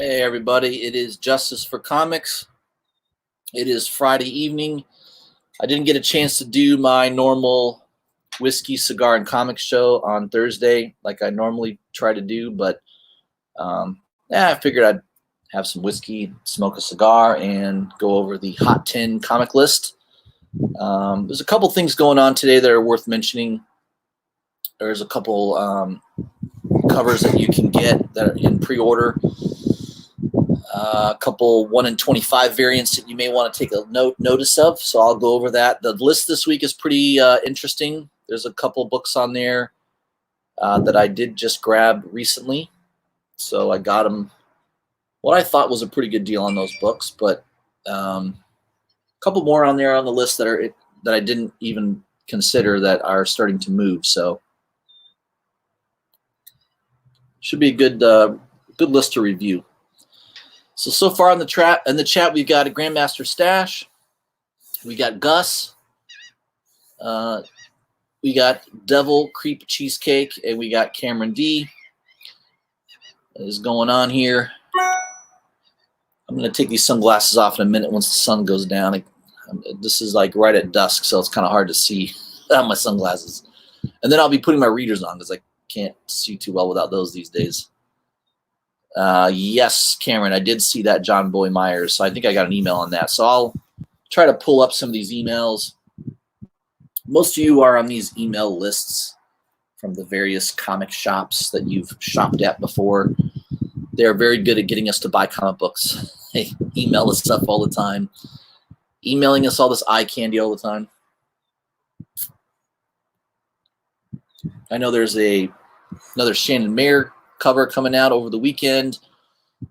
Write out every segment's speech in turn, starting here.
Hey everybody, it is Justice for Comics. It is Friday evening. I didn't get a chance to do my normal whiskey, cigar, and comic show on Thursday like I normally try to do, but I figured I'd have some whiskey, smoke a cigar, and go over the Hot 10 comic list. There's a couple things going on today that are worth mentioning. There's a couple covers that you can get that are in pre-order. A couple 1 in 25 variants that you may want to take a notice of. So I'll go over that. The list this week is pretty interesting. There's a couple books on there that I did just grab recently. So I got them what I thought was a pretty good deal on those books, but a couple more on there on the list that I didn't even consider that are starting to move. So should be a good list to review. So far in the chat, we've got a Grandmaster Stash. We got Gus. We got Devil Creep Cheesecake, and we got Cameron D. What is going on here? I'm going to take these sunglasses off in a minute once the sun goes down. This is like right at dusk, so it's kind of hard to see without my sunglasses. And then I'll be putting my readers on because I can't see too well without those these days. Yes, Cameron, I did see that John Boy Myers, so I think I got an email on that. So I'll try to pull up some of these emails. Most of you are on these email lists from the various comic shops that you've shopped at before. They're very good at getting us to buy comic books. They email us stuff all the time, emailing us all this eye candy all the time. I know there's another Shannon Mayer cover coming out over the weekend.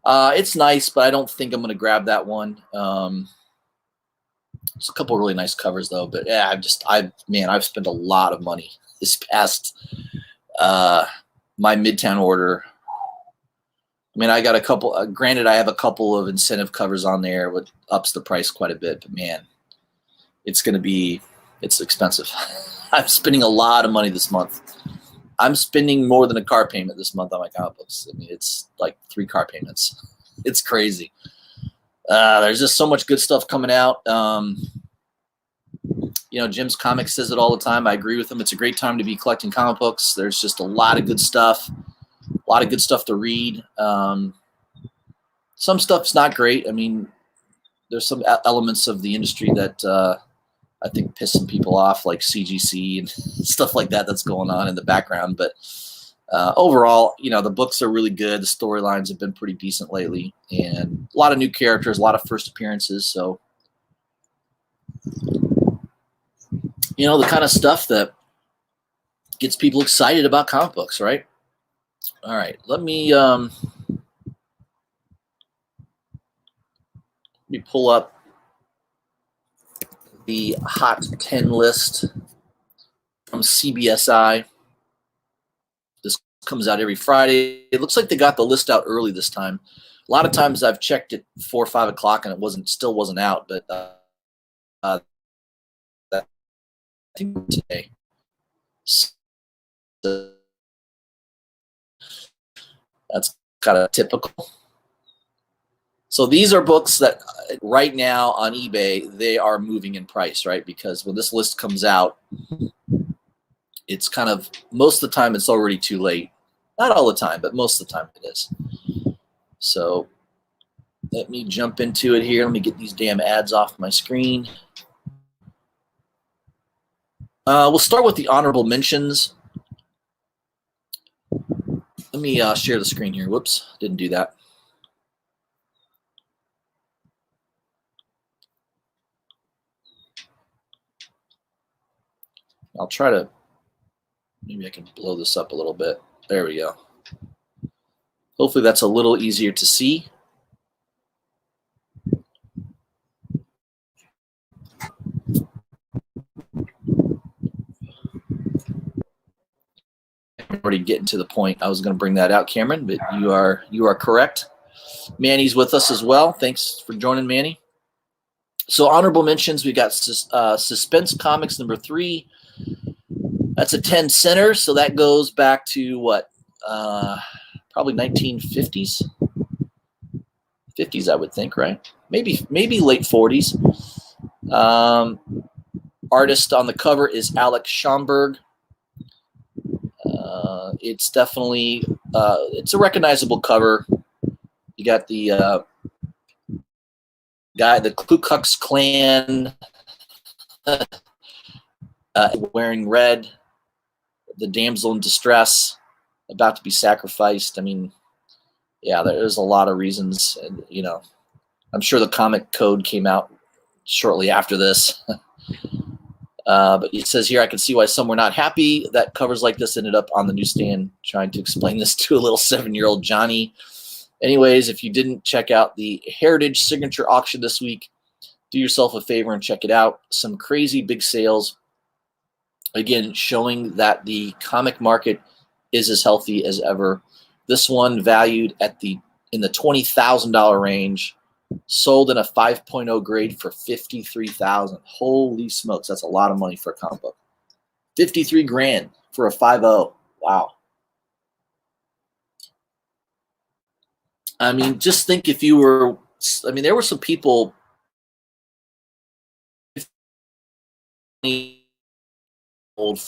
It's nice, but I don't think I'm going to grab that one. There's a couple really nice covers though, but yeah, I've spent a lot of money this past my Midtown order. I mean, I got a couple. Granted, I have a couple of incentive covers on there, which ups the price quite a bit. But man, it's expensive. I'm spending a lot of money this month. I'm spending more than a car payment this month on my comic books. I mean, it's like 3 car payments. It's crazy. There's just so much good stuff coming out. Jim's Comics says it all the time. I agree with him. It's a great time to be collecting comic books. There's just a lot of good stuff. A lot of good stuff to read. Some stuff's not great. I mean, there's some elements of the industry that I think piss some people off, like CGC and stuff like that that's going on in the background. But overall, the books are really good. The storylines have been pretty decent lately. And a lot of new characters, a lot of first appearances. So, the kind of stuff that gets people excited about comic books, right? All right, let me pull up the Hot 10 list from CBSI. This comes out every Friday. It looks like they got the list out early this time. A lot of times I've checked at 4 or 5 o'clock and it still wasn't out, but I think today. So that's kind of typical. So these are books that right now on eBay, they are moving in price, right? Because when this list comes out, it's kind of, most of the time it's already too late. Not all the time, but most of the time it is. So let me jump into it here. Let me get these damn ads off my screen. We'll start with the honorable mentions. Let me share the screen here. Whoops, didn't do that. I'll try to, maybe I can blow this up a little bit. There we go. Hopefully that's a little easier to see. I'm already getting to the point. I was going to bring that out, Cameron, but you are correct. Manny's with us as well. Thanks for joining, Manny. So honorable mentions, we got Suspense Comics number 3. That's a 10 center, so that goes back to what? Probably 1950s. 50s, I would think, right? Maybe late 40s. Artist on the cover is Alex Schomburg. It's definitely it's a recognizable cover. You got the guy, the Ku Klux Klan, wearing red, the damsel in distress, about to be sacrificed. I mean, yeah, there's a lot of reasons. And, you know, I'm sure the comic code came out shortly after this. But it says here, I can see why some were not happy that covers like this ended up on the newsstand, trying to explain this to a little 7-year-old Johnny. Anyways, if you didn't check out the Heritage Signature Auction this week, do yourself a favor and check it out. Some crazy big sales. Again, showing that the comic market is as healthy as ever. This one valued in the $20,000 range, sold in a 5.0 grade for $53,000. Holy smokes, that's a lot of money for a comic book. 53 grand for a 5.0. Wow. I mean, just think if you were, I mean, there were some people old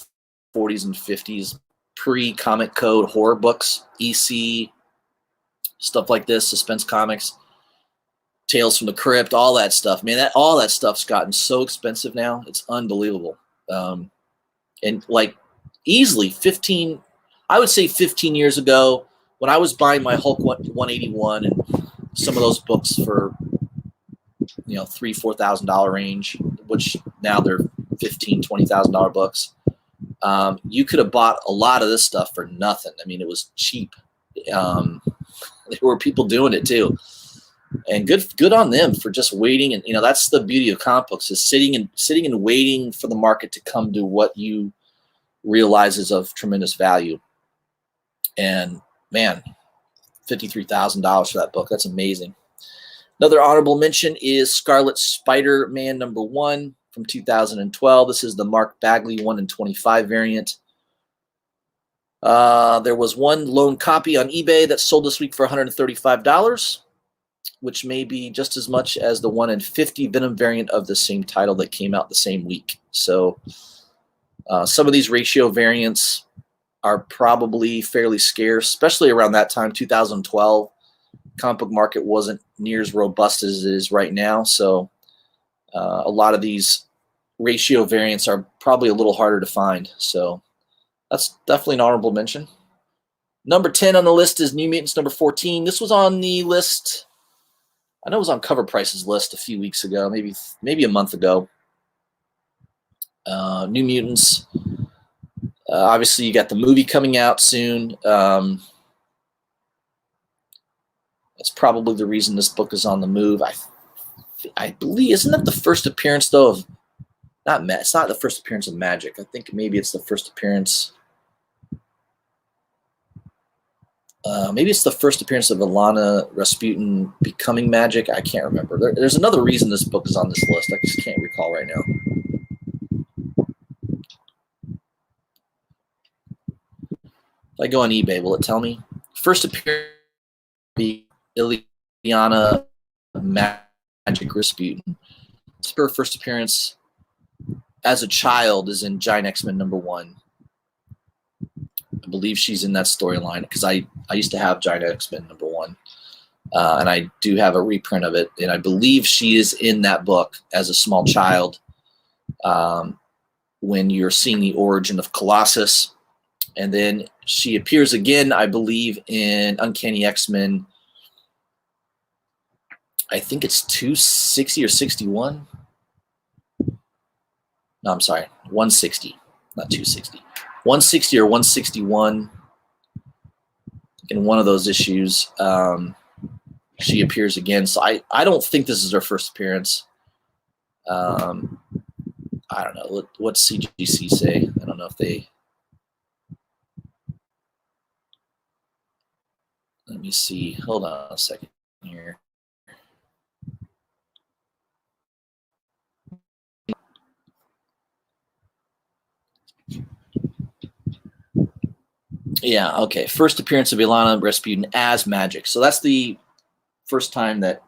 40s and 50s, pre-comic code horror books, EC, stuff like this, suspense comics, Tales from the Crypt, all that stuff. Man, all that stuff's gotten so expensive now. It's unbelievable. And like easily 15, I would say 15 years ago, when I was buying my Hulk 181 and some of those books for, you know, $3,000-$4,000 range, which now they're $15,000-$20,000 books. You could have bought a lot of this stuff for nothing. I mean, it was cheap. There were people doing it too, and good on them for just waiting. And you know, that's the beauty of comic books, is sitting and waiting for the market to come to what you realize is of tremendous value. And man, $53,000 for that book. That's amazing. Another honorable mention is Scarlet Spider-Man #1 from 2012. This is the Mark Bagley 1 in 25 variant. There was one lone copy on eBay that sold this week for $135, which may be just as much as the 1 in 50 Venom variant of the same title that came out the same week. So some of these ratio variants are probably fairly scarce, especially around that time, 2012. Comic book market wasn't near as robust as it is right now. So a lot of these ratio variants are probably a little harder to find. So that's definitely an honorable mention. Number 10 on the list is New Mutants #14. This was on the list. I know it was on Cover Price's list a few weeks ago, maybe a month ago. New Mutants. Obviously, you got the movie coming out soon. That's probably the reason this book is on the move. I believe, isn't that the first appearance though of it's not the first appearance of Magic. I think maybe it's the first appearance. Maybe it's the first appearance of Ilana Rasputin becoming Magic. I can't remember. There's another reason this book is on this list. I just can't recall right now. If I go on eBay, will it tell me? First appearance be Ilana Magic Rasputin. Her first appearance as a child is in Giant X-Men #1. I believe she's in that storyline because I used to have Giant X-Men #1. And I do have a reprint of it. And I believe she is in that book as a small child when you're seeing the origin of Colossus. And then she appears again, I believe, in Uncanny X-Men. I think it's 260 or 61. No, I'm sorry, 160, not 260. 160 or 161. In one of those issues, she appears again. So I don't think this is her first appearance. I don't know. What's CGC say? I don't know if they... Let me see. Hold on a second here. Yeah, okay. First appearance of Ilana Rasputin as Magic. So that's the first time that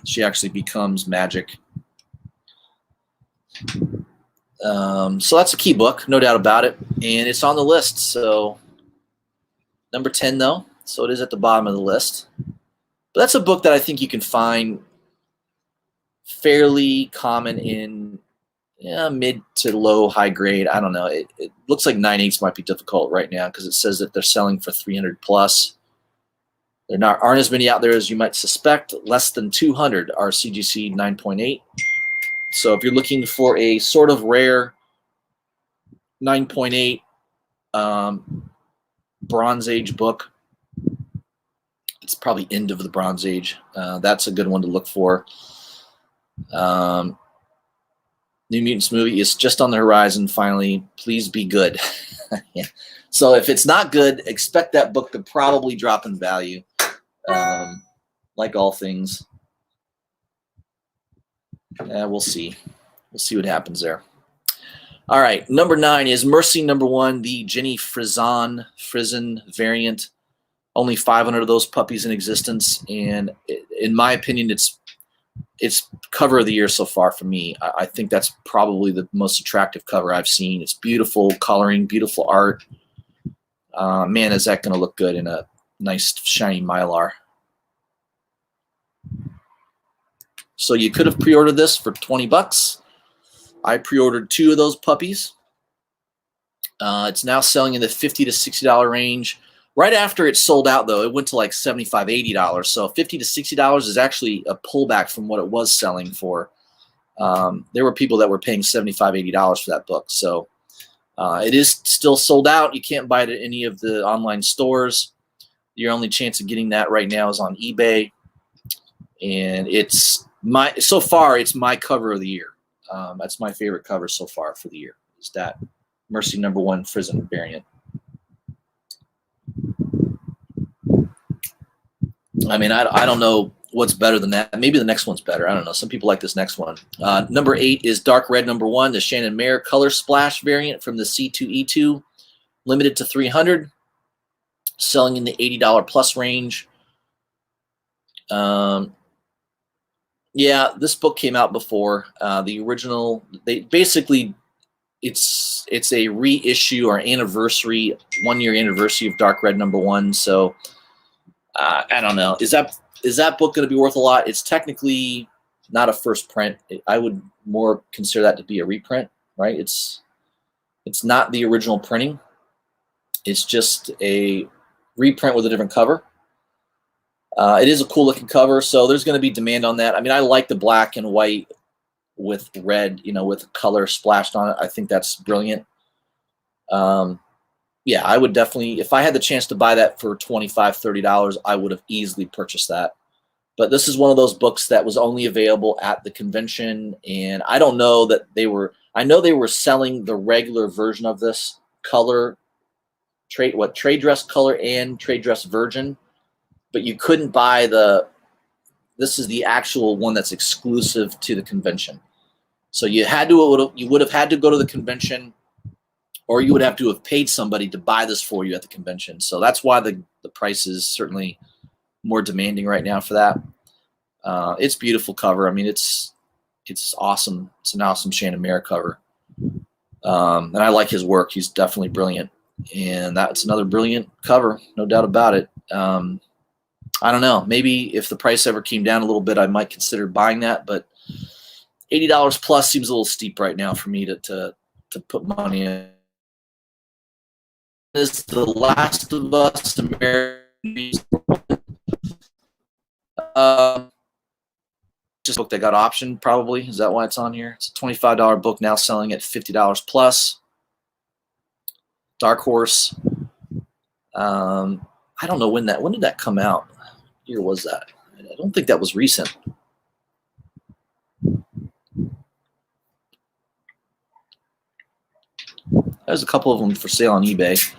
she actually becomes magic. So that's a key book, no doubt about it, and it's on the list. So number 10, though, so it is at the bottom of the list. But that's a book that I think you can find fairly common in mid to low high grade. I don't know. It looks like 9/8 might be difficult right now because it says that they're selling for 300 plus. There aren't as many out there as you might suspect. Less than 200 are CGC 9.8. So if you're looking for a sort of rare 9.8 Bronze Age book, it's probably end of the Bronze Age. That's a good one to look for. New Mutants movie is just on the horizon. Finally, please be good. Yeah. So if it's not good, expect that book to probably drop in value. Like all things. We'll see. We'll see what happens there. All right, number 9 is Mercy number 1, the Jenny Frison variant. Only 500 of those puppies in existence, and in my opinion, it's cover of the year so far for me. I think that's probably the most attractive cover I've seen. It's beautiful coloring, beautiful art. Man, is that going to look good in a nice shiny Mylar. So you could have pre-ordered this for 20 bucks. I pre-ordered 2 of those puppies. It's now selling in the $50 to $60 range. Right after it sold out, though, it went to like $75, $80. So $50 to $60 is actually a pullback from what it was selling for. There were people that were paying $75, $80 for that book. So it is still sold out. You can't buy it at any of the online stores. Your only chance of getting that right now is on eBay. And so far, it's my cover of the year. That's my favorite cover so far for the year. Is that Mercy number 1 Frison variant. I mean, I don't know what's better than that. Maybe the next one's better. I don't know. Some people like this next one. Number 8 is Dark Red number 1, the Shannon Mayer Color Splash variant from the C2E2, limited to 300, selling in the $80 plus range. Yeah, this book came out before the original. They basically, it's a reissue or anniversary, 1-year anniversary of Dark Red number 1. So I don't know. Is that book going to be worth a lot? It's technically not a first print. I would more consider that to be a reprint, right? It's not the original printing. It's just a reprint with a different cover. It is a cool looking cover, so there's going to be demand on that. I mean, I like the black and white with red, with color splashed on it. I think that's brilliant. Yeah, I would definitely, if I had the chance to buy that for $25, $30, I would have easily purchased that. But this is one of those books that was only available at the convention, and I don't know that I know they were selling the regular version of this color, trade dress color and trade dress virgin, but you couldn't buy this is the actual one that's exclusive to the convention. So you would have had to go to the convention, or you would have to have paid somebody to buy this for you at the convention. So that's why the price is certainly more demanding right now for that. It's beautiful cover. I mean, it's awesome. It's an awesome Shannon Mayer cover. And I like his work. He's definitely brilliant. And that's another brilliant cover, no doubt about it. I don't know. Maybe if the price ever came down a little bit, I might consider buying that. But $80 plus seems a little steep right now for me to put money in. Is The Last of Us American just a book that got optioned, probably. Is that why it's on here? It's a $25 book now selling at $50 plus. Dark Horse. I don't know when did that come out? What year was that? I don't think that was recent. There's a couple of them for sale on eBay.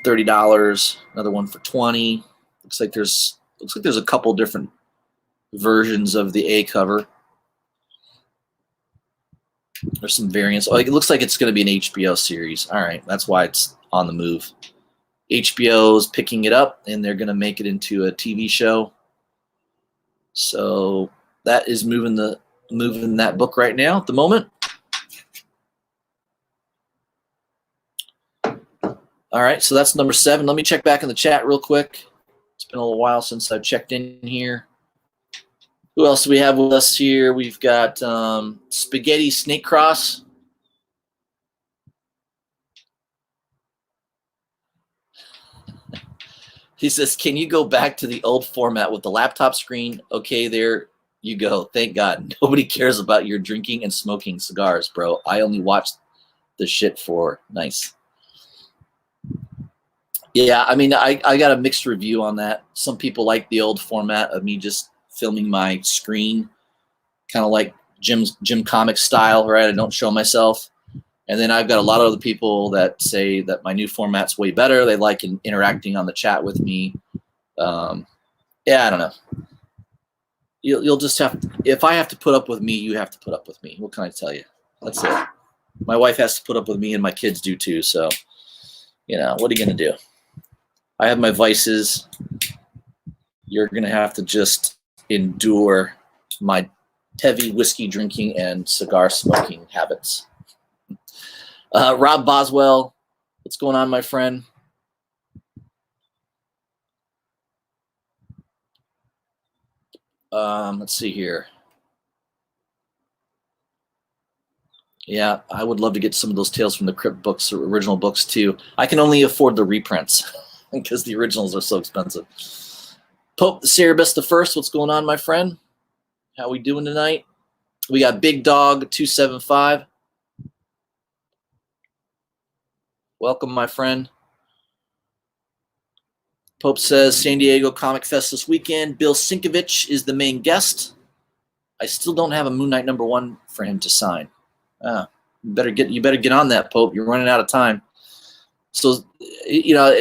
$30, another one for $20. Looks like there's a couple different versions of the A cover. There's some variants. Oh, it looks like it's going to be an HBO series. All right, that's why it's on the move. HBO's picking it up, and they're going to make it into a TV show. So that is moving that book right now at the moment. All right, so that's number 7. Let me check back in the chat real quick. It's been a little while since I've checked in here. Who else do we have with us here? We've got Spaghetti Snake Cross. He says, can you go back to the old format with the laptop screen? Okay, there you go. Thank God. Nobody cares about your drinking and smoking cigars, bro. I only watch the shit for nice. Yeah, I mean, I got a mixed review on that. Some people like the old format of me just filming my screen, kind of like Jim Comics style, right? I don't show myself. And then I've got a lot of other people that say that my new format's way better. They like interacting on the chat with me. Yeah, I don't know. You'll just have to, if I have to put up with me, you have to put up with me. What can I tell you? That's it. My wife has to put up with me, and my kids do too. So, you know, what are you going to do? I have my vices. You're going to have to just endure my heavy whiskey drinking and cigar smoking habits. Rob Boswell, what's going on, my friend? Let's see here. Yeah, I would love to get some of those Tales from the Crypt books, or original books too. I can only afford the reprints because the originals are so expensive. Pope the Cerebus the First, what's going on, my friend? How we doing tonight? We got Big Dog 275. Welcome, my friend. Pope says San Diego Comic Fest this weekend. Bill Sienkiewicz is the main guest. I still don't have a Moon Knight #1 for him to sign. You better get on that, Pope. You're running out of time. So, you know,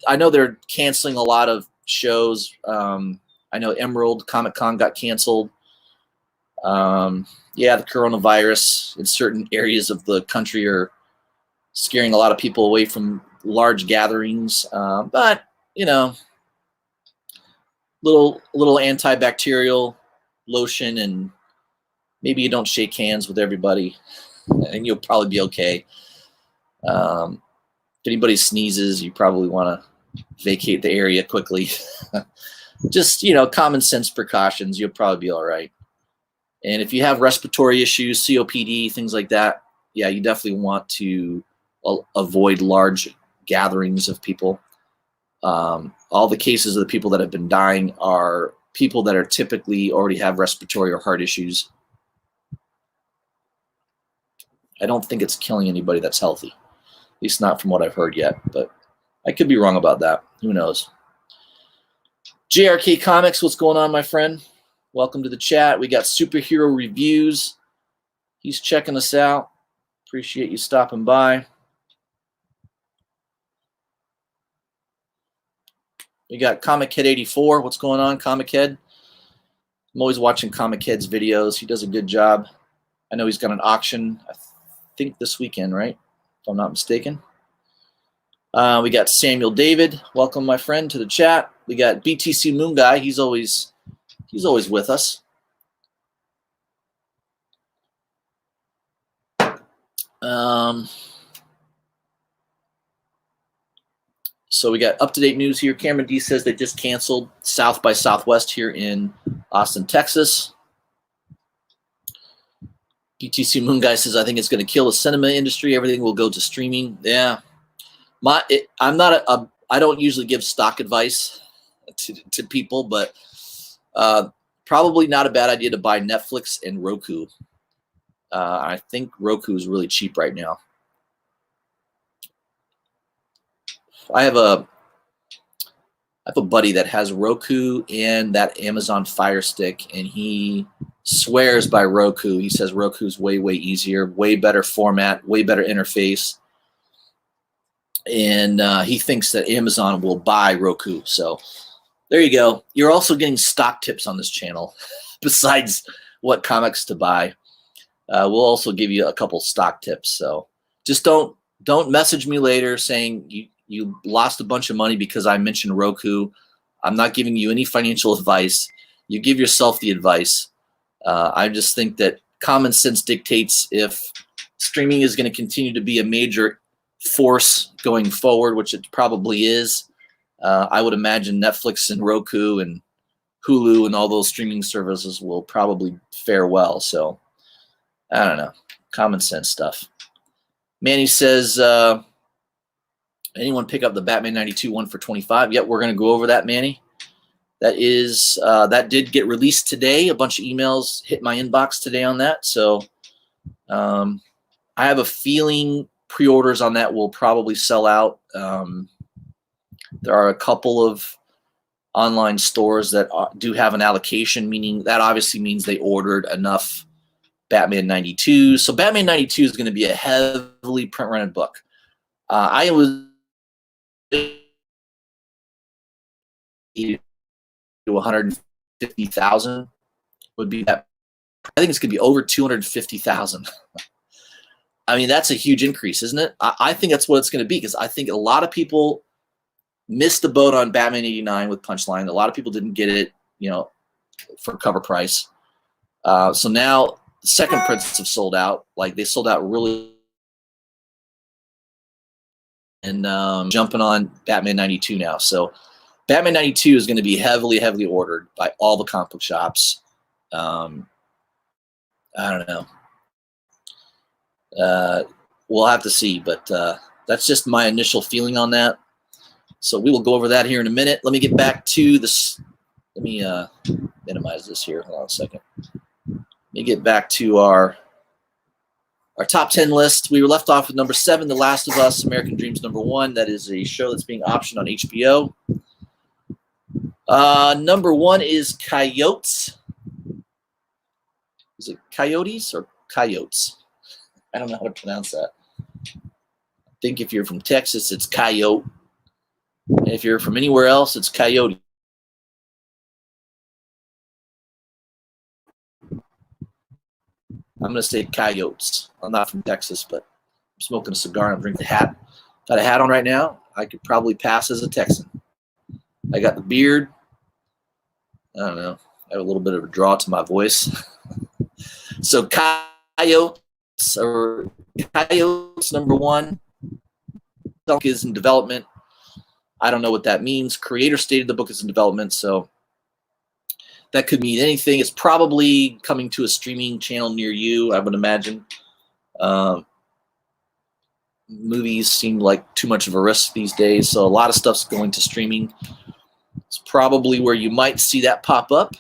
I know they're canceling a lot of shows. I know Emerald Comic Con got canceled. Yeah, the coronavirus in certain areas of the country are scaring a lot of people away from large gatherings. But, you know, little antibacterial lotion, and maybe you don't shake hands with everybody, and you'll probably be okay. If anybody sneezes, you probably want to vacate the area quickly. Just, you know, common sense precautions. You'll probably be all right. And if you have respiratory issues, COPD, things like that, yeah, you definitely want to avoid large gatherings of people. All the cases of the people that have been dying are people that are typically already have respiratory or heart issues. I don't think it's killing anybody that's healthy, at least not from what I've heard yet, but I could be wrong about that. Who knows? JRK Comics, what's going on, my friend? Welcome to the chat. We got Superhero Reviews. He's checking us out. Appreciate you stopping by. We got Comic Head 84. What's going on, Comic Head? I'm always watching Comic Head's videos. He does a good job. I know he's got an auction, I think this weekend, right? If I'm not mistaken. We got Samuel David. Welcome, my friend, to the chat. We got BTC Moon Guy. He's always with us. So we got up-to-date news here. Cameron D says they just canceled South by Southwest here in Austin, Texas. BTC Moon Guy says, I think it's going to kill the cinema industry. Everything will go to streaming. Yeah. I don't usually give stock advice to people, but probably not a bad idea to buy Netflix and Roku. I think Roku is really cheap right now. I have a buddy that has Roku and that Amazon Fire Stick, and he swears by Roku. He says Roku's way easier, way better format, way better interface. And he thinks that Amazon will buy Roku. So there you go. You're also getting stock tips on this channel besides what comics to buy. We'll also give you a couple stock tips. So just don't message me later saying you lost a bunch of money because I mentioned Roku. I'm not giving you any financial advice. you give yourself the advice. I just think that common sense dictates if streaming is going to continue to be a major force going forward, which it probably is. I would imagine Netflix and Roku and Hulu and all those streaming services will probably fare well. So I don't know, common sense stuff. Manny says, anyone pick up the Batman 92 one for 25? Yep, we're going to go over that, Manny. That did get released today. A bunch of emails hit my inbox today on that. So I have a feeling pre-orders on that will probably sell out. There are a couple of online stores that do have an allocation, meaning that obviously means they ordered enough Batman 92. So Batman 92 is going to be a heavily print-rented book. I was to 150,000 would be that. I think it's going to be over 250,000. I mean, that's a huge increase, isn't it? I think that's what it's going to be, because I think a lot of people missed the boat on Batman 89 with Punchline. A lot of people didn't get it, for cover price. So now the second prints have sold out. Like, they sold out really. And jumping on Batman 92 now. So Batman 92 is going to be heavily, heavily ordered by all the comic book shops. I don't know. We'll have to see, but that's just my initial feeling on that. So we will go over that here in a minute. Let me get back to this. Let me minimize this here. Hold on a second. Let me get back to our top 10 list. We were left off with number 7, The Last of Us, American Dreams #1. That is a show that's being optioned on HBO. Number 1 is Coyotes. Is it Coyotes or Coyotes? I don't know how to pronounce that. I think if you're from Texas, it's Coyote. And if you're from anywhere else, it's Coyote. I'm going to say Coyotes. I'm not from Texas, but I'm smoking a cigar and I'm drinking a hat. Got a hat on right now. I could probably pass as a Texan. I got the beard. I don't know. I have a little bit of a draw to my voice. So Coyotes number 1 is in development. I don't know what that means. Creator stated the book is in development, so that could mean anything. It's probably coming to a streaming channel near you, I would imagine. Movies seem like too much of a risk these days, so a lot of stuff's going to streaming. It's probably where you might see that pop up.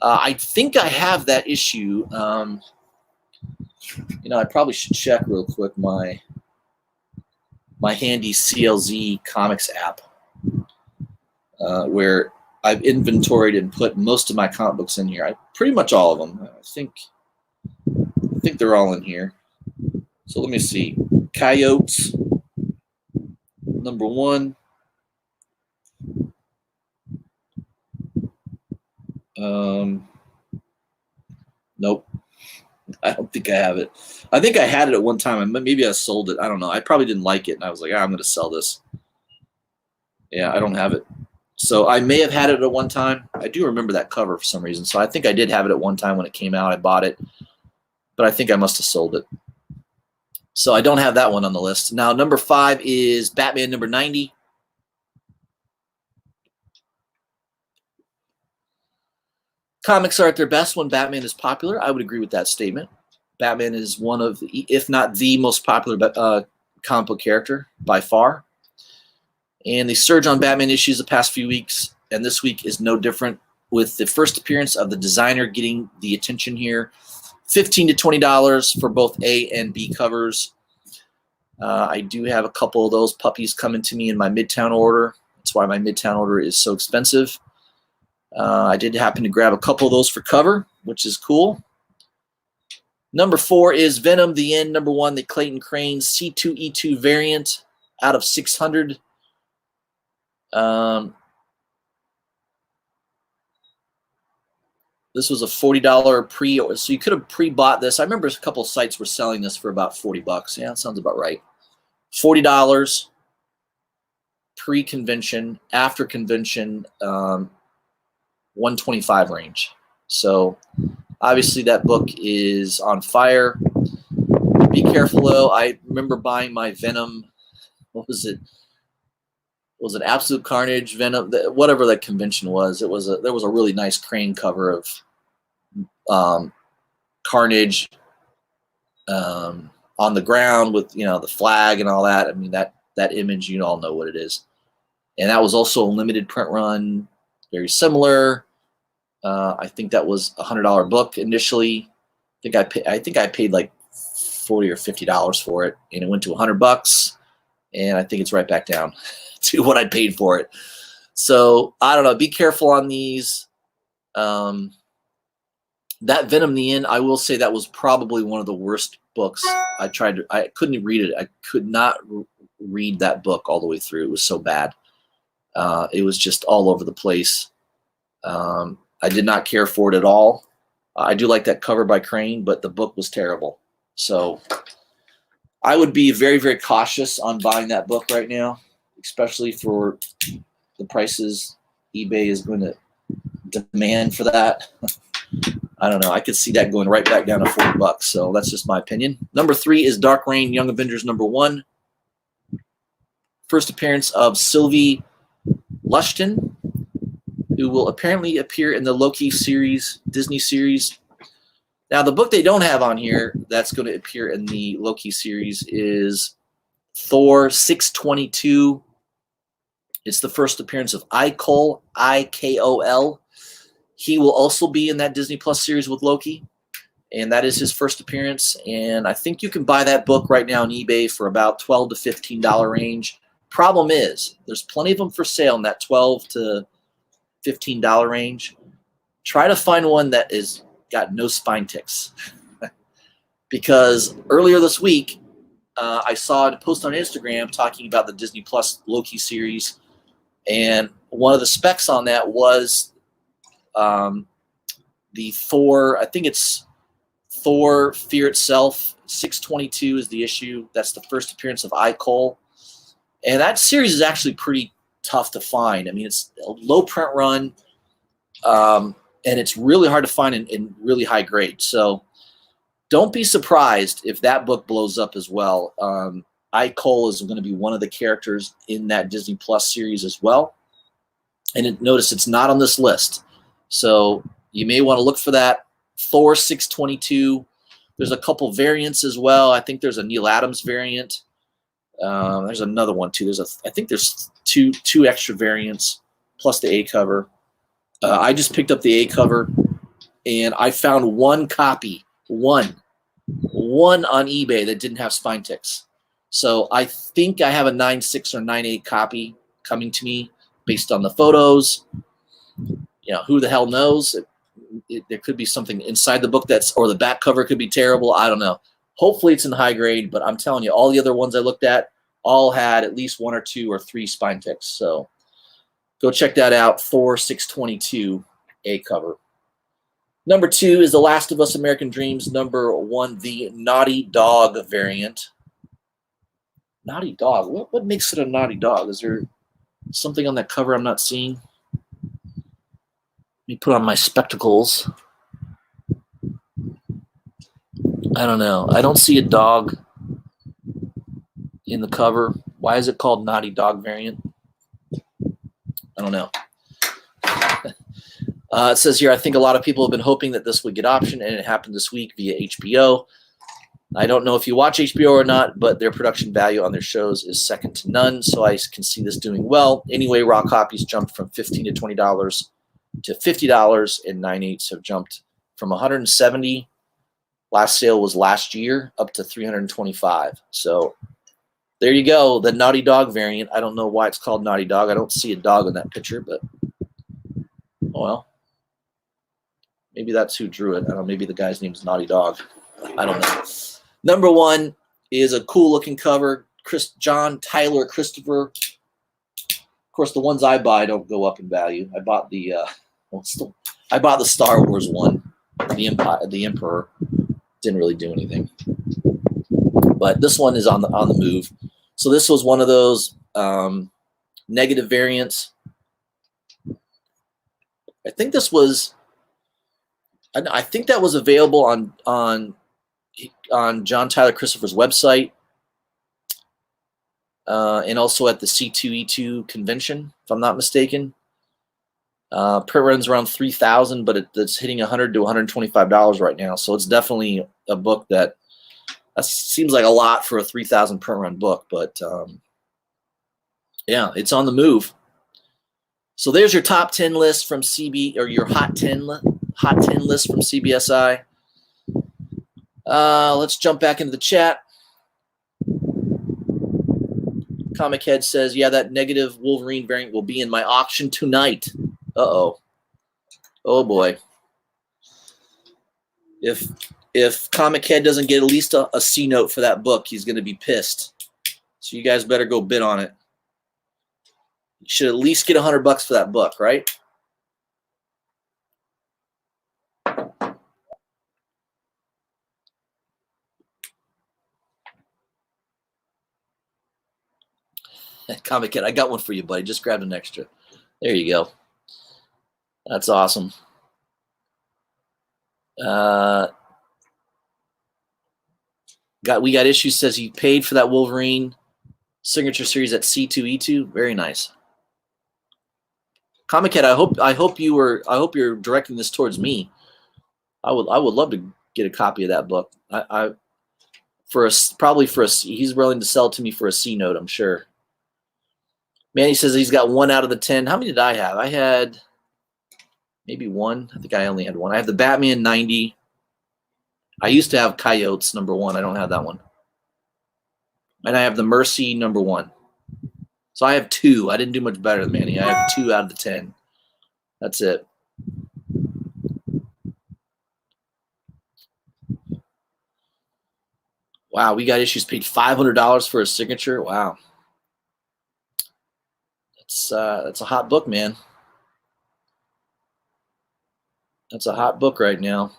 I think I have that issue. I probably should check real quick my handy CLZ Comics app, where I've inventoried and put most of my comic books in here. Pretty much all of them. I think they're all in here. So let me see. Coyotes number 1. Nope. I don't think I have it. I think I had it at one time. Maybe I sold it. I don't know. I probably didn't like it, and I was like, I'm going to sell this. Yeah, I don't have it. So I may have had it at one time. I do remember that cover for some reason. So I think I did have it at one time when it came out. I bought it, but I think I must have sold it. So I don't have that one on the list. Now, number 5 is Batman number 90. Comics are at their best when Batman is popular. I would agree with that statement. Batman is one of, if not the most popular comic book character by far. And the surge on Batman issues the past few weeks, and this week is no different, with the first appearance of the designer getting the attention here. $15 to $20 for both A and B covers. I do have a couple of those puppies coming to me in my Midtown order. That's why my Midtown order is so expensive. I did happen to grab a couple of those for cover, which is cool. Number 4 is Venom, the End. Number 1, the Clayton Crane C2E2 variant out of 600. This was a $40 pre-order, so you could have pre-bought this. I remember a couple of sites were selling this for about $40. Yeah, that sounds about right. $40 pre-convention, after convention. 125 range. So obviously that book is on fire. Be careful though. I remember buying my Venom. What was it? Was it Absolute Carnage, Venom, whatever that convention was. There was a really nice crane cover of Carnage on the ground with the flag and all that. I mean that image, you all know what it is. And that was also a limited print run, very similar. I think that was a $100 book initially. I think I paid like $40 or $50 for it, and it went to $100, and I think it's right back down to what I paid for it. So I don't know. Be careful on these. That Venom the End, I will say that was probably one of the worst books. I couldn't read it. I could not read that book all the way through. It was so bad. It was just all over the place. I did not care for it at all. I do like that cover by Crane, but the book was terrible. So I would be very, very cautious on buying that book right now, especially for the prices eBay is going to demand for that. I don't know. I could see that going right back down to $40. So that's just my opinion. Number 3 is Dark Reign, Young Avengers #1. First appearance of Sylvie Lushton, who will apparently appear in the Loki series, Disney series. Now, the book they don't have on here that's going to appear in the Loki series is Thor 622. It's the first appearance of Ikol, I-K-O-L. He will also be in that Disney Plus series with Loki, and that is his first appearance. And I think you can buy that book right now on eBay for about $12 to $15 range. Problem is, there's plenty of them for sale in that $12 to $15 range. Try to find one that is got no spine ticks. Because earlier this week, I saw a post on Instagram talking about the Disney Plus Loki series, and one of the specs on that was the Thor, I think it's Thor Fear Itself, 622 is the issue. That's the first appearance of Ikol. And that series is actually pretty tough to find. I mean, it's a low print run, and it's really hard to find in really high grade. So don't be surprised if that book blows up as well. Ikol is going to be one of the characters in that Disney Plus series as well. And notice it's not on this list. So you may want to look for that. Thor 622. There's a couple variants as well. I think there's a Neil Adams variant. There's another one too. I think there's two extra variants plus the A cover. I just picked up the A cover, and I found one copy, one on eBay that didn't have spine ticks. So I think I have a 9.6 or 9.8 copy coming to me based on the photos. Who the hell knows? There could be something inside the book or the back cover could be terrible. I don't know. Hopefully it's in high grade, but I'm telling you, all the other ones I looked at all had at least 1 or 2 or 3 spine ticks. So go check that out. Thor 622 A cover. Number 2 is The Last of Us American Dreams. Number 1, the Naughty Dog variant. Naughty Dog. What makes it a Naughty Dog? Is there something on that cover I'm not seeing? Let me put on my spectacles. I don't know. I don't see a dog in the cover. Why is it called Naughty Dog variant? I don't know. It says here, I think a lot of people have been hoping that this would get optioned, and it happened this week via HBO. I don't know if you watch HBO or not, but their production value on their shows is second to none, so I can see this doing well. Anyway, raw copies jumped from $15 to $20 to $50, and 9/8 have jumped from $170. Last sale was last year, up to $325. So there you go, the Naughty Dog variant. I don't know why it's called Naughty Dog. I don't see a dog in that picture, but oh well. Maybe that's who drew it. I don't know. Maybe the guy's name is Naughty Dog. I don't know. Number 1 is a cool-looking cover. John Tyler Christopher. Of course, the ones I buy don't go up in value. I bought the Star Wars one, the Emperor. Didn't really do anything, but this one is on the move. So this was one of those negative variants. I think this was. I think that was available on John Tyler Christopher's website, and also at the C2E2 convention, if I'm not mistaken. Print runs around 3,000, but it's hitting $100 to $125 right now. So it's definitely a book that seems like a lot for a 3,000 print run book, but yeah, it's on the move. So there's your top 10 list from or your hot 10 list from CBSI. Let's jump back into the chat. Comic Head says, yeah, that negative Wolverine variant will be in my auction tonight. Uh-oh. Oh, boy. If Comic Head doesn't get at least a C note for that book, he's going to be pissed. So you guys better go bid on it. You should at least get $100 for that book, right? Comic Head, I got one for you, buddy. Just grabbed an extra. There you go. That's awesome. We got issues. Says he paid for that Wolverine signature series at C2E2. Very nice. Comic Head, I hope you're directing this towards me. I would love to get a copy of that book. He's willing to sell it to me for a C note, I'm sure. Manny says he's got 1 out of the 10. How many did I have? I had maybe 1. I think I only had 1. I have the Batman 90. I used to have Coyotes #1. I don't have that one. And I have the Mercy #1. So I have 2. I didn't do much better than Manny. I have 2 out of the 10. That's it. Wow, we got issues paid $500 for a signature. Wow. That's a hot book, man. That's a hot book right now.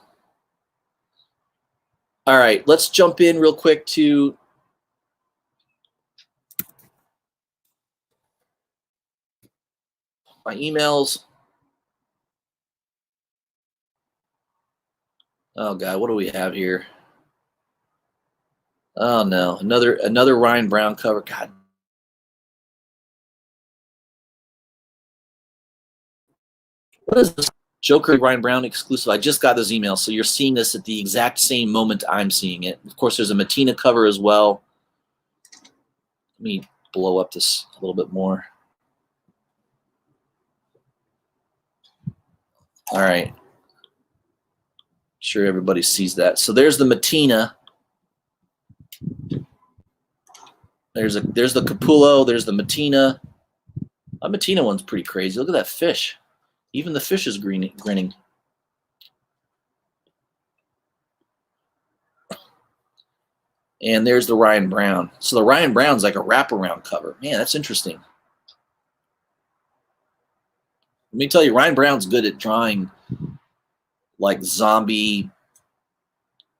All right, let's jump in real quick to my emails. Oh God, what do we have here? Oh no, another Ryan Brown cover. God. What is this? Joker Ryan Brown exclusive. I just got this email, so you're seeing this at the exact same moment I'm seeing it. Of course, there's a Matina cover as well. Let me blow up this a little bit more. All right. Sure everybody sees that. So there's the Matina. There's the Capullo. There's the Matina. A Matina one's pretty crazy. Look at that fish. Even the fish is grinning. And there's the Ryan Brown. So the Ryan Brown's like a wraparound cover. Man, that's interesting. Let me tell you, Ryan Brown's good at drawing like zombie,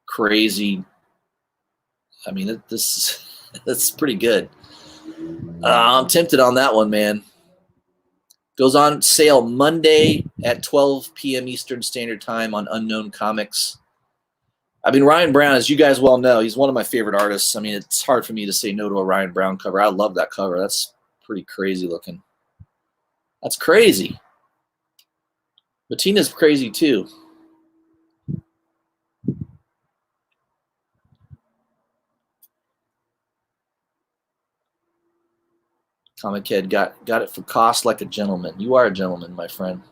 crazy. I mean, that's pretty good. I'm tempted on that one, man. Goes on sale Monday at 12 p.m. Eastern Standard Time on Unknown Comics. I mean, Ryan Brown, as you guys well know, he's one of my favorite artists. I mean, it's hard for me to say no to a Ryan Brown cover. I love that cover. That's pretty crazy looking. That's crazy. Matina's crazy too. Comic Head got it for cost like a gentleman. You are a gentleman, my friend.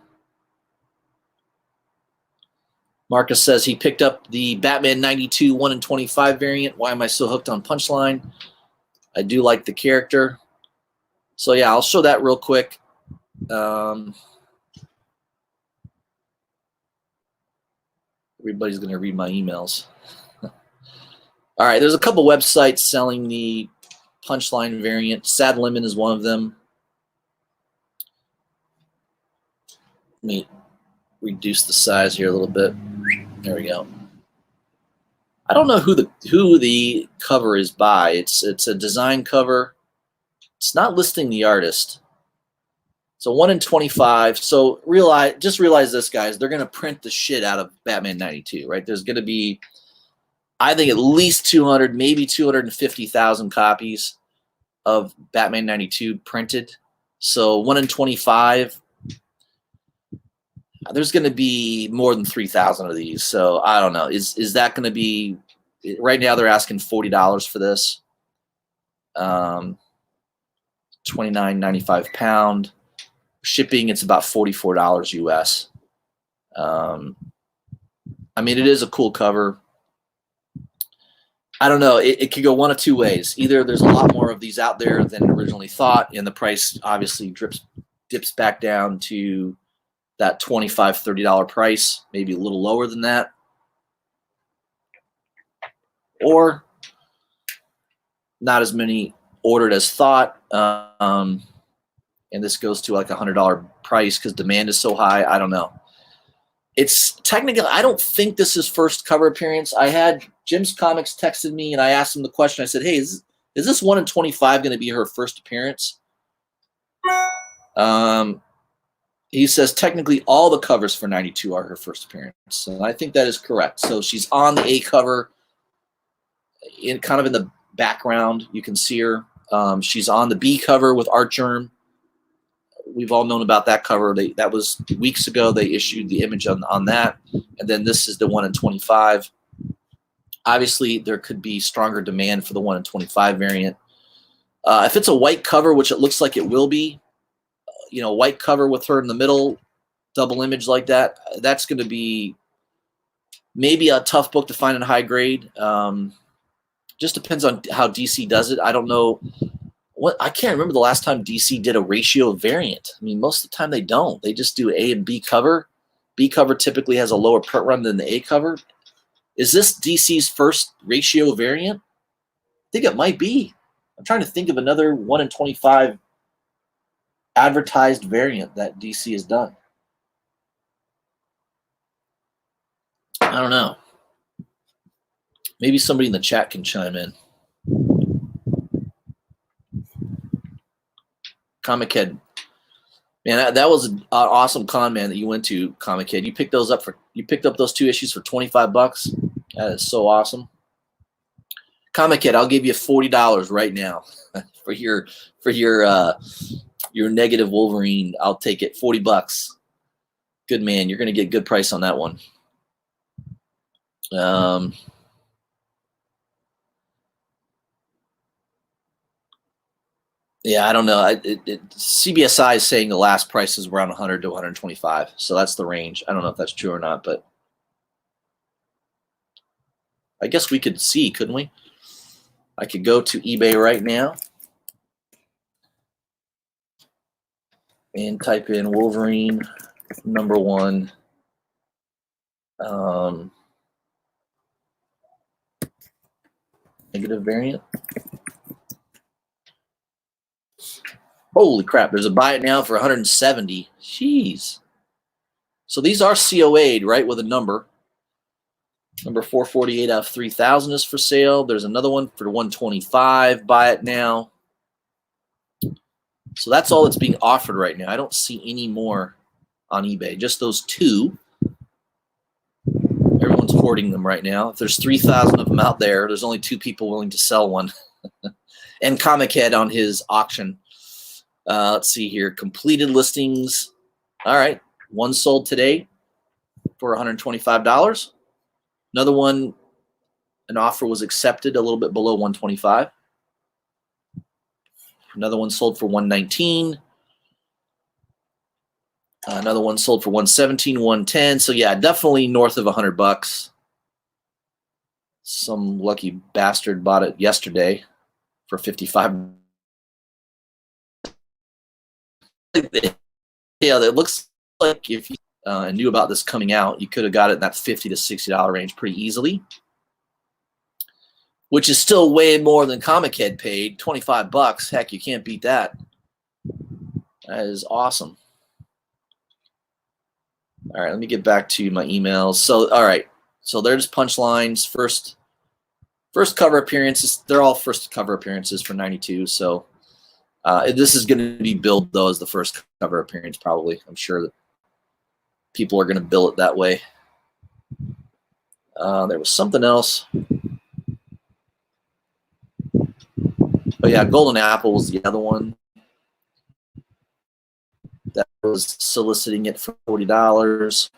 Marcus says he picked up the Batman 92 1 in 25 variant. Why am I so hooked on Punchline? I do like the character. So yeah, I'll show that real quick. Everybody's going to read my emails. All right, there's a couple websites selling the Punchline variant. Sad Lemon is one of them. Let me reduce the size here a little bit. There we go. I don't know who the cover is by. It's a design cover. It's not listing the artist. So 1 in 25. So just realize this, guys. They're going to print the shit out of Batman 92, right? There's going to be, I think, at least 200, maybe 250,000 copies of Batman 92 printed. So 1 in 25. There's going to be more than 3,000 of these. So I don't know. Is that going to be, right now they're asking $40 for this. $29.95 pound. Shipping, it's about $44 US. I mean, it is a cool cover. I don't know. It could go one of two ways. Either there's a lot more of these out there than originally thought, and the price obviously dips back down to that $25, $30 price, maybe a little lower than that. Or not as many ordered as thought. And this goes to like $100 price because demand is so high. I don't know. It's technically, I don't think this is first cover appearance. I had Jim's Comics texted me and I asked him the question. I said, hey, is this 1 in 25 going to be her first appearance? He says technically all the covers for 92 are her first appearance. And I think that is correct. So she's on the A cover, kind of in the background. You can see her. She's on the B cover with Art Germ. We've all known about that cover. That was weeks ago. They issued the image on that. And then this is the 1 in 25. Obviously, there could be stronger demand for the 1 in 25 variant. If it's a white cover, which it looks like it will be, white cover with her in the middle, double image like that, that's going to be maybe a tough book to find in high grade. Just depends on how DC does it. I don't know. I can't remember the last time DC did a ratio variant. I mean, most of the time they don't. They just do A and B cover. B cover typically has a lower print run than the A cover. Is this DC's first ratio variant? I think it might be. I'm trying to think of another 1 in 25 advertised variant that DC has done. I don't know. Maybe somebody in the chat can chime in. Comic Head, man, that was an awesome con, man, that you went to, Comic Head. You picked those up you picked up those 2 issues for $25. That is so awesome. Comic Head, I'll give you $40 right now for your negative Wolverine. I'll take it, $40. Good man, you're gonna get a good price on that one. Yeah, I don't know. CBSI is saying the last price is around 100 to 125, so that's the range. I don't know if that's true or not, but I guess we could see, couldn't we? I could go to eBay right now and type in Wolverine #1. Negative variant. Holy crap, there's a buy it now for 170. Jeez. So these are COA'd, right, with a number. Number 448 out of 3,000 is for sale. There's another one for 125. Buy it now. So that's all that's being offered right now. I don't see any more on eBay. Just those 2. Everyone's hoarding them right now. If there's 3,000 of them out there, there's only 2 people willing to sell one. And Comic Head on his auction. Let's see here. Completed listings. All right. One sold today for $125. Another one, an offer was accepted a little bit below $125. Another one sold for $119. Another one sold for $117, $110. So yeah, definitely north of $100. Some lucky bastard bought it yesterday for $55. Yeah, it looks like if you knew about this coming out, you could have got it in that $50 to $60 range pretty easily, which is still way more than Comic Head paid. $25. Heck, you can't beat that. That is awesome. All right, let me get back to my emails. So, all right, so there's punchlines. First cover appearances. They're all first cover appearances for 92. So This is going to be billed, though, as the first cover appearance, probably. I'm sure that people are going to bill it that way. There was something else. Oh, yeah, Golden Apple was the other one that was soliciting it for $40.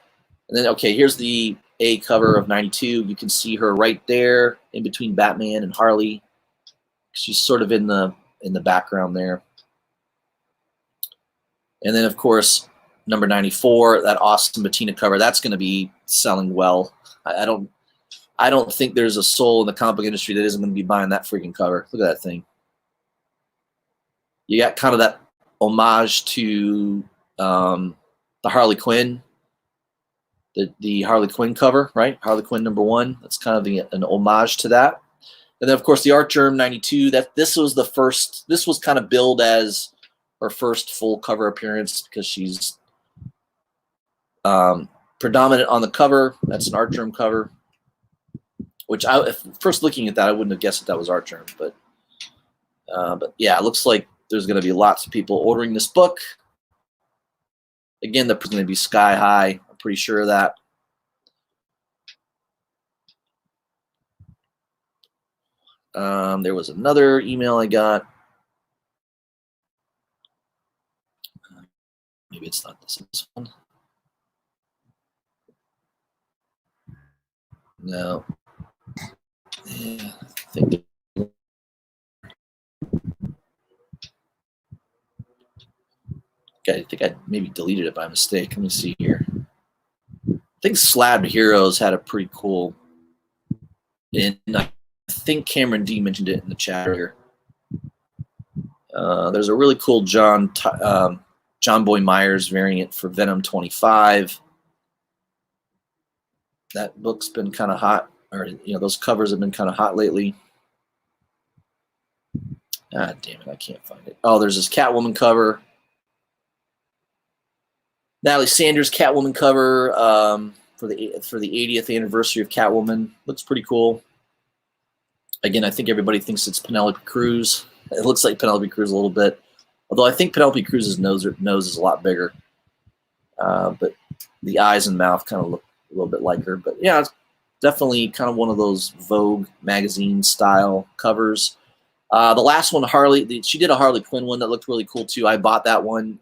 And then, okay, here's the A cover of 92. You can see her right there in between Batman and Harley. She's sort of in the background there. And then, of course, number 94, that awesome Bettina cover. That's going to be selling well. I don't think there's a soul in the comic book industry that isn't going to be buying that freaking cover. Look at that thing. You got kind of that homage to the Harley Quinn, the Harley Quinn cover, right? Harley Quinn #1. That's kind of an homage to that. And then, of course, the Art Germ 92. This was kind of billed as her first full cover appearance because she's predominant on the cover. That's an Art Germ cover, which first looking at that, I wouldn't have guessed that was Art Germ. But yeah, it looks like there's going to be lots of people ordering this book. Again, the price is going to be sky high. I'm pretty sure of that. There was another email I got. Maybe it's not this one. No. Yeah, I think I maybe deleted it by mistake. Let me see here. I think Slabbed Heroes had a pretty cool. And I think Cameron D mentioned it in the chat here. There's a really cool John Boy Myers variant for Venom 25. That book's been kind of hot, or those covers have been kind of hot lately. Ah, damn it, I can't find it. Oh, there's this Catwoman cover. Natalie Sanders Catwoman cover for the 80th anniversary of Catwoman. Looks pretty cool. Again, I think everybody thinks it's Penelope Cruz. It looks like Penelope Cruz a little bit, although I think Penelope Cruz's nose is a lot bigger. But the eyes and mouth kind of look a little bit like her. But yeah, it's definitely kind of one of those Vogue magazine style covers. The last one, Harley, she did a Harley Quinn one that looked really cool too. I bought that one.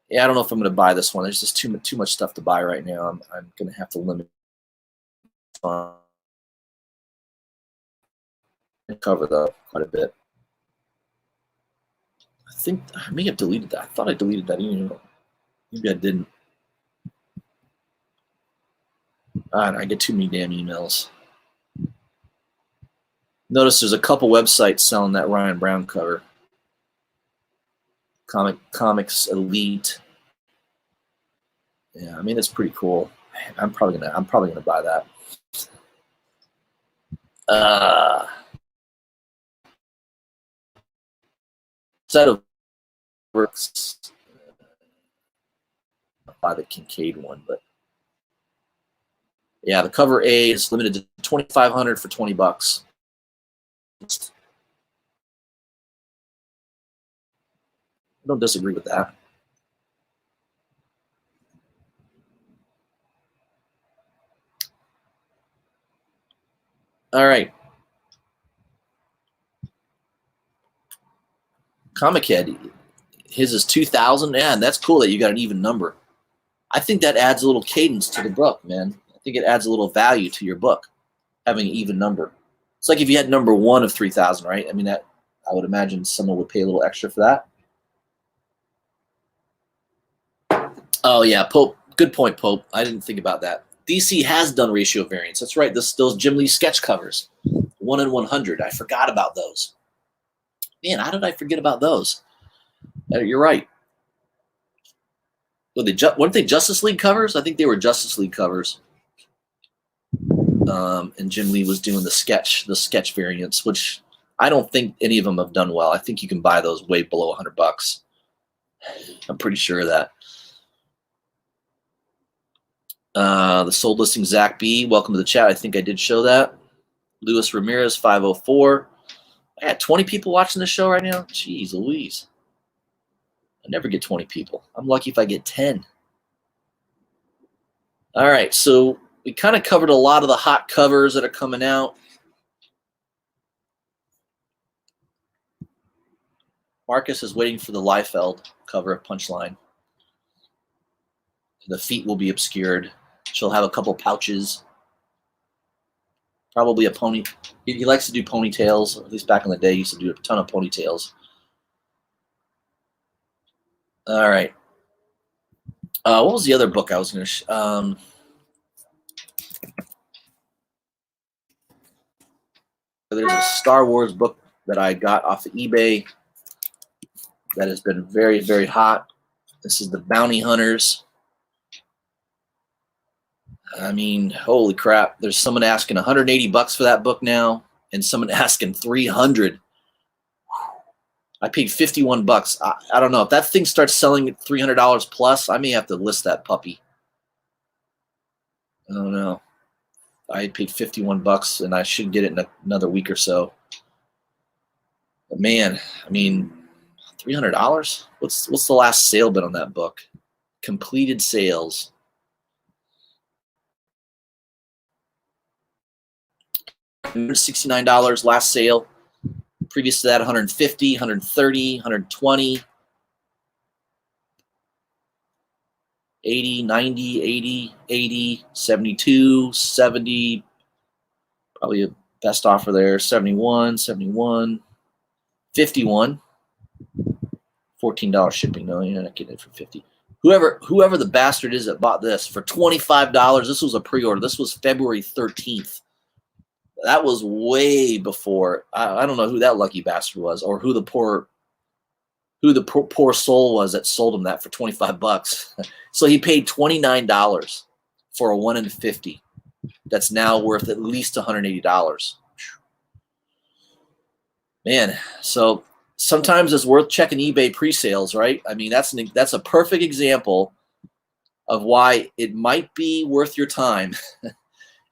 Yeah, I don't know if I'm going to buy this one. There's just too much stuff to buy right now. I'm going to have to limit and cover though quite a bit. I think I may have deleted that. I thought I deleted that email. Maybe I didn't. I get too many damn emails. Notice there's a couple websites selling that Ryan Brown cover. Comics Elite. Yeah, I mean it's pretty cool. I'm probably gonna buy that. Set of works. I'll buy the Kincaid one, but yeah, the cover A is limited to 2,500 for $20. I don't disagree with that. All right. Comic Head, his is 2,000. Yeah, and that's cool that you got an even number. I think that adds a little cadence to the book, man. I think it adds a little value to your book, having an even number. It's like if you had number 1 of 3,000, right? I mean, that I would imagine someone would pay a little extra for that. Oh yeah, Pope. Good point, Pope. I didn't think about that. DC has done ratio variants. That's right. Those Jim Lee sketch covers, 1 in 100. I forgot about those. Man, how did I forget about those? You're right. Weren't they Justice League covers? I think they were Justice League covers. And Jim Lee was doing the sketch variants, which I don't think any of them have done well. I think you can buy those way below $100. I'm pretty sure of that. The sold listing, Zach B. Welcome to the chat. I think I did show that. Luis Ramirez, 504. I got 20 people watching the show right now. Jeez Louise. I never get 20 people. I'm lucky if I get 10. All right, so we kind of covered a lot of the hot covers that are coming out. Marcus is waiting for the Liefeld cover of Punchline. The feet will be obscured. She'll have a couple pouches. Probably a pony. He likes to do ponytails. At least back in the day, he used to do a ton of ponytails. All right. What was the other book I was going to there's a Star Wars book that I got off of eBay that has been very, very hot. This is The Bounty Hunters. I mean, holy crap. There's someone asking $180 for that book now, and someone asking $300. I paid $51. I don't know. If that thing starts selling at $300 plus, I may have to list that puppy. I don't know. I paid $51, and I should get it in another week or so. But man, I mean, $300? What's the last sale been on that book? Completed sales. $169 last sale. Previous to that, $150, $130, $120, $80, $90, $80, $80, $72, $70. Probably a best offer there. $71, $71, $51. $14 shipping. No, you're not getting it for $50. Whoever the bastard is that bought this for $25. This was a pre-order. This was February 13th. That was way before. I don't know who that lucky bastard was, or who the poor soul was that sold him that for $25. So he paid $29 for a 1 in 50. That's now worth at least $180. Man, so sometimes it's worth checking eBay pre-sales, right? I mean, that's a perfect example of why it might be worth your time.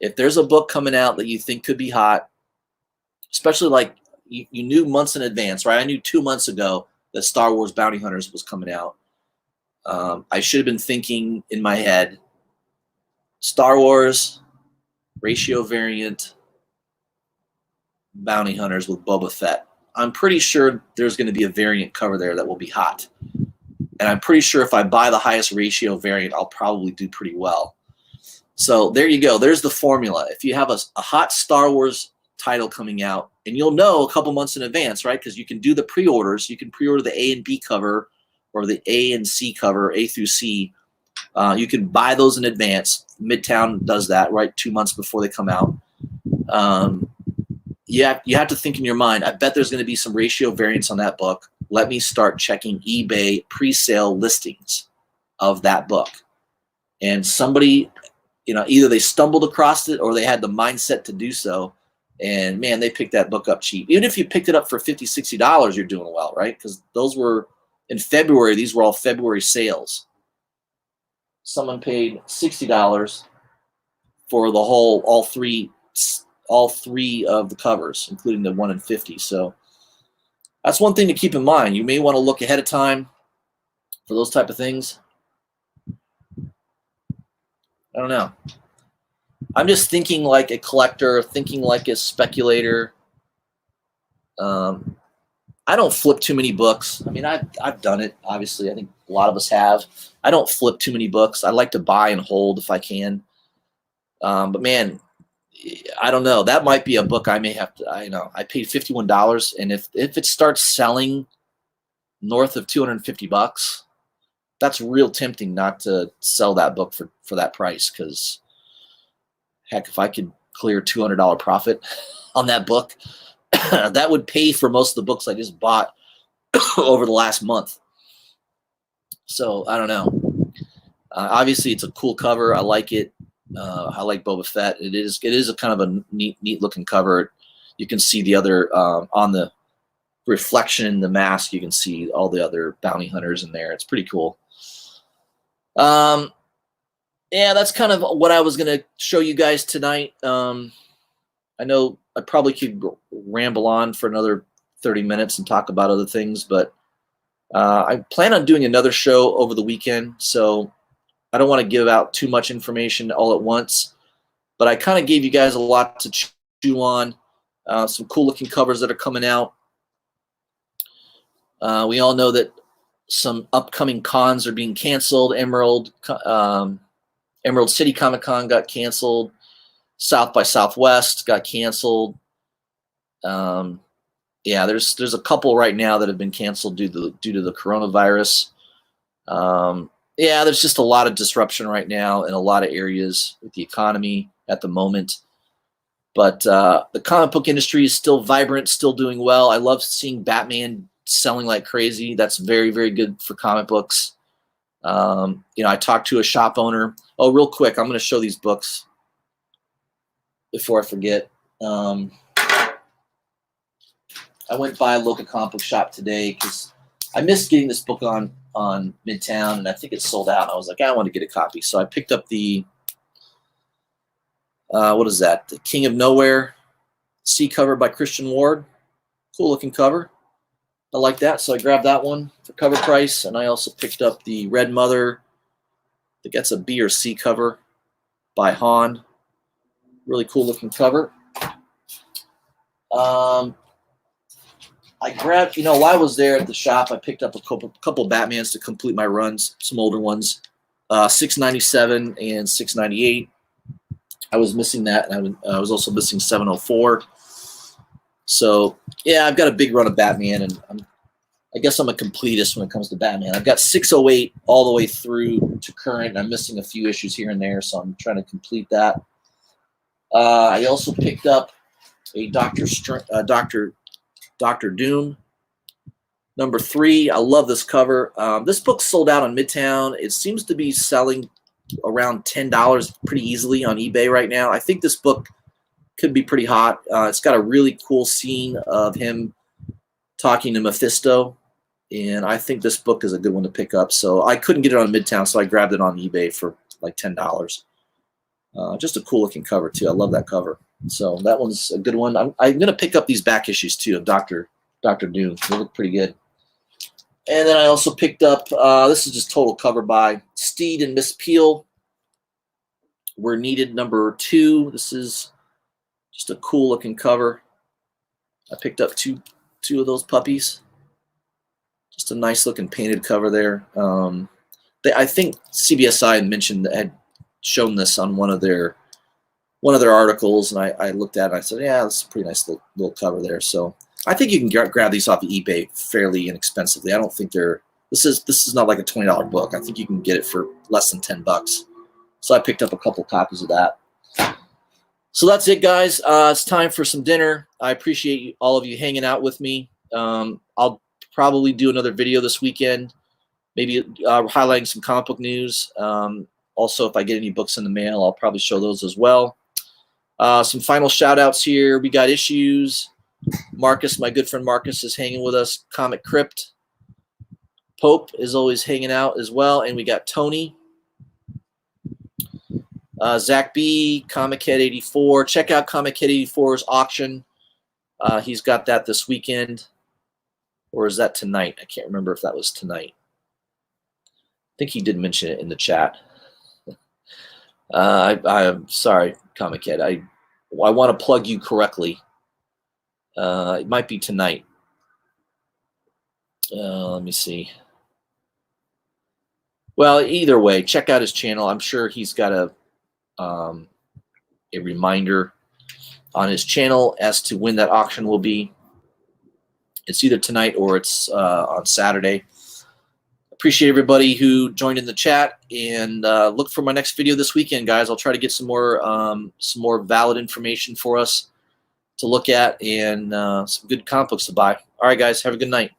If there's a book coming out that you think could be hot, especially like you knew months in advance, right? I knew 2 months ago that Star Wars Bounty Hunters was coming out. I should have been thinking in my head, Star Wars, ratio variant, Bounty Hunters with Boba Fett. I'm pretty sure there's going to be a variant cover there that will be hot. And I'm pretty sure if I buy the highest ratio variant, I'll probably do pretty well. So there you go. There's the formula. If you have a hot Star Wars title coming out, and you'll know a couple months in advance, right? Because you can do the pre-orders. You can pre-order the A and B cover or the A and C cover, A through C. You can buy those in advance. Midtown does that, right? 2 months before they come out. You have to think in your mind, I bet there's going to be some ratio variants on that book. Let me start checking eBay pre-sale listings of that book. And somebody, either they stumbled across it or they had the mindset to do so. And man, they picked that book up cheap. Even if you picked it up for $50, $60, you're doing well, right? Because those were in February. These were all February sales. Someone paid $60 for the all three of the covers, including the 1 in 50. So that's one thing to keep in mind. You may want to look ahead of time for those type of things. I don't know. I'm just thinking like a collector, thinking like a speculator. I don't flip too many books. I mean, I've done it. Obviously, I think a lot of us have. I don't flip too many books. I like to buy and hold if I can. But man, I don't know. That might be a book I may have to. I paid $51, and if it starts selling north of $250, that's real tempting not to sell that book for that price. Because heck, if I could clear $200 profit on that book, that would pay for most of the books I just bought over the last month. So I don't know. Obviously, it's a cool cover. I like it. I like Boba Fett. It is a kind of a neat looking cover. You can see the other on the reflection in the mask. You can see all the other bounty hunters in there. It's pretty cool. Yeah, that's kind of what I was going to show you guys tonight. I know I probably could ramble on for another 30 minutes and talk about other things. But I plan on doing another show over the weekend, so I don't want to give out too much information all at once. But I kind of gave you guys a lot to chew on, some cool looking covers that are coming out. We all know that some upcoming cons are being canceled. Emerald City Comic Con got canceled. South by Southwest got canceled. Yeah, there's a couple right now that have been canceled due to the coronavirus. Yeah, there's just a lot of disruption right now in a lot of areas with the economy at the moment. But the comic book industry is still vibrant, still doing well. I love seeing Batman selling like crazy. That's very, very good for comic books. I talked to a shop owner. Oh, real quick, I'm going to show these books before I forget. I went by a local comic book shop today because I missed getting this book on Midtown, and I think it's sold out. I was like, I want to get a copy. So I picked up the, what is that? The King of Nowhere C cover by Christian Ward. Cool looking cover. I like that, so I grabbed that one for cover price, and I also picked up the Red Mother. I think that's a B or C cover by Han. Really cool looking cover. I grabbed, while I was there at the shop, I picked up a couple Batmans to complete my runs, some older ones, 697 and 698. I was missing that, and I was also missing 704. So, yeah, I've got a big run of Batman, and I guess I'm a completist when it comes to Batman. I've got 608 all the way through to current, and I'm missing a few issues here and there, so I'm trying to complete that. I also picked up a Doctor Doom, number 3. I love this cover. This book sold out on Midtown. It seems to be selling around $10 pretty easily on eBay right now. I think this book could be pretty hot. It's got a really cool scene of him talking to Mephisto, and I think this book is a good one to pick up. So I couldn't get it on Midtown, so I grabbed it on eBay for like $10. Just a cool looking cover too. I love that cover. So that one's a good one. I'm going to pick up these back issues too of Dr. Doom. They look pretty good. And then I also picked up, this is just total cover by Steed and Miss Peel. We're Needed number 2. This is just a cool looking cover. I picked up two of those puppies. Just a nice looking painted cover there. I think CBSI mentioned that had shown this on one of their articles, and I looked at it and I said, yeah, that's a pretty nice little cover there. So I think you can grab these off of eBay fairly inexpensively. I don't think this is not like a $20 book. I think you can get it for less than $10. So I picked up a couple copies of that. So that's it, guys. It's time for some dinner. I appreciate all of you hanging out with me. I'll probably do another video this weekend, maybe highlighting some comic book news. Also, if I get any books in the mail, I'll probably show those as well. Some final shout outs here. We got Issues. Marcus, my good friend Marcus, is hanging with us. Comic Crypt. Pope is always hanging out as well. And we got Tony. Zach B, Comic Head 84. Check out Comic Head 84's auction. He's got that this weekend. Or is that tonight? I can't remember if that was tonight. I think he did mention it in the chat. I'm sorry, Comic Head. I want to plug you correctly. It might be tonight. Let me see. Well, either way, check out his channel. I'm sure he's got a reminder on his channel as to when that auction will be. It's either tonight or it's on Saturday. Appreciate everybody who joined in the chat, and look for my next video this weekend, guys. I'll try to get some more valid information for us to look at, and some good comic books to buy. All right, guys, have a good night.